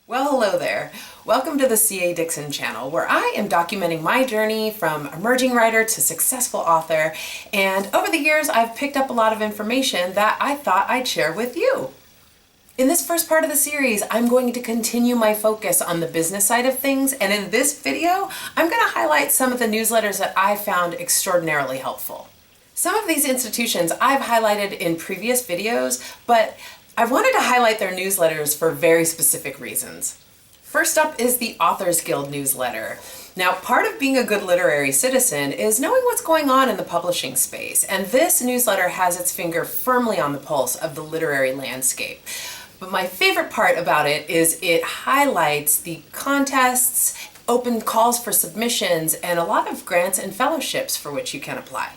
Well, hello there. Welcome to the C.A. Dixon channel, where I am documenting my journey from emerging writer to successful author. And over the years, I've picked up a lot of information that I thought I'd share with you. In this first part of the series, I'm going to continue my focus on the business side of things. And in this video, I'm going to highlight some of the newsletters that I found extraordinarily helpful. Some of these institutions I've highlighted in previous videos, but I wanted to highlight their newsletters for very specific reasons. First up is the Authors Guild newsletter. Now, part of being a good literary citizen is knowing what's going on in the publishing space, and this newsletter has its finger firmly on the pulse of the literary landscape. But my favorite part about it is it highlights the contests, open calls for submissions, and a lot of grants and fellowships for which you can apply.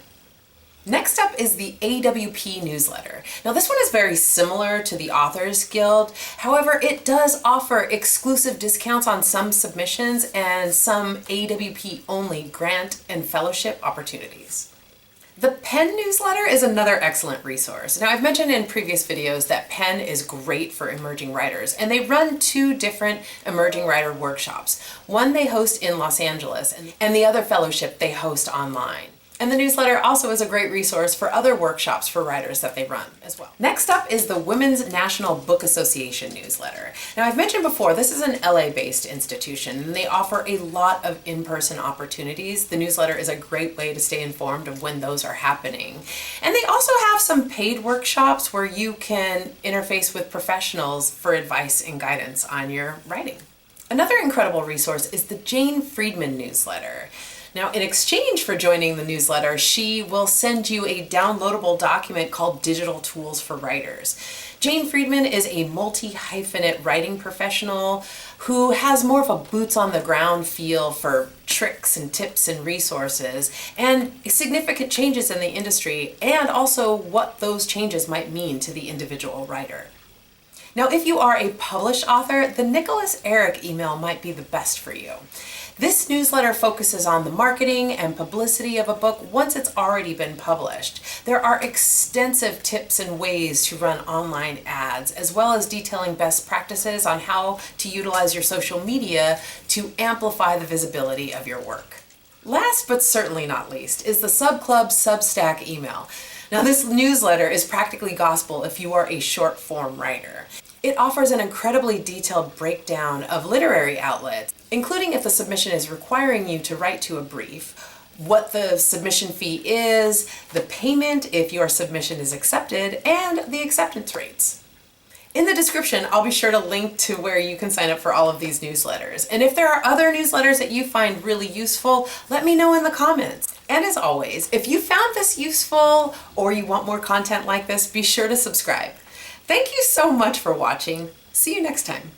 Next up is the AWP newsletter. Now this one is very similar to the Authors Guild. However, it does offer exclusive discounts on some submissions and some AWP only grant and fellowship opportunities. The PEN newsletter is another excellent resource. Now I've mentioned in previous videos that PEN is great for emerging writers, and they run two different emerging writer workshops. One they host in Los Angeles and the other fellowship they host online. And the newsletter also is a great resource for other workshops for writers that they run as well. Next up is the Women's National Book Association newsletter. Now I've mentioned before, this is an LA-based institution and they offer a lot of in-person opportunities. The newsletter is a great way to stay informed of when those are happening. And they also have some paid workshops where you can interface with professionals for advice and guidance on your writing. Another incredible resource is the Jane Friedman newsletter. Now, in exchange for joining the newsletter, she will send you a downloadable document called Digital Tools for Writers. Jane Friedman is a multi-hyphenate writing professional who has more of a boots-on-the-ground feel for tricks and tips and resources and significant changes in the industry, and also what those changes might mean to the individual writer. Now, if you are a published author, the Nicholas Eric email might be the best for you. This newsletter focuses on the marketing and publicity of a book once it's already been published. There are extensive tips and ways to run online ads, as well as detailing best practices on how to utilize your social media to amplify the visibility of your work. Last but certainly not least is the Subclub Substack email. Now this newsletter is practically gospel if you are a short form writer. It offers an incredibly detailed breakdown of literary outlets, including if the submission is requiring you to write to a brief, what the submission fee is, the payment if your submission is accepted, and the acceptance rates. In the description, I'll be sure to link to where you can sign up for all of these newsletters. And if there are other newsletters that you find really useful, let me know in the comments. And as always, if you found this useful or you want more content like this, be sure to subscribe. Thank you so much for watching. See you next time.